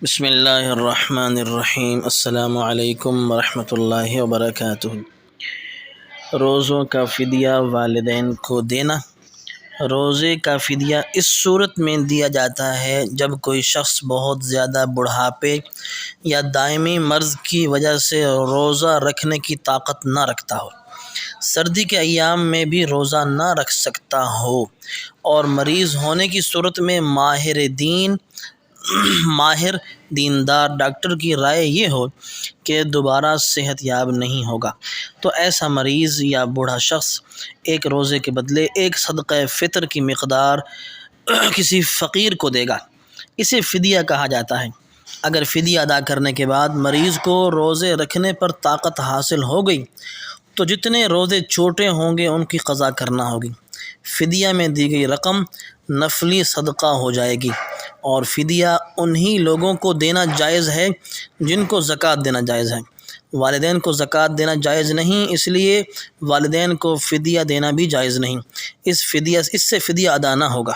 بسم اللہ الرحمن الرحیم۔ السلام علیکم ورحمۃ اللہ وبرکاتہ۔ روزوں کا فدیہ والدین کو دینا۔ روزے کا فدیہ اس صورت میں دیا جاتا ہے جب کوئی شخص بہت زیادہ بڑھاپے یا دائمی مرض کی وجہ سے روزہ رکھنے کی طاقت نہ رکھتا ہو، سردی کے ایام میں بھی روزہ نہ رکھ سکتا ہو، اور مریض ہونے کی صورت میں ماہر دیندار ڈاکٹر کی رائے یہ ہو کہ دوبارہ صحت یاب نہیں ہوگا، تو ایسا مریض یا بوڑھا شخص ایک روزے کے بدلے ایک صدقہ فطر کی مقدار کسی فقیر کو دے گا۔ اسے فدیہ کہا جاتا ہے۔ اگر فدیہ ادا کرنے کے بعد مریض کو روزے رکھنے پر طاقت حاصل ہو گئی تو جتنے روزے چھوٹے ہوں گے ان کی قضا کرنا ہوگی۔ فدیہ میں دی گئی رقم نفلی صدقہ ہو جائے گی، اور فدیہ انہی لوگوں کو دینا جائز ہے جن کو زکوٰۃ دینا جائز ہے۔ والدین کو زکوٰۃ دینا جائز نہیں، اس لیے والدین کو فدیہ دینا بھی جائز نہیں۔ اس سے فدیہ ادا نہ ہوگا۔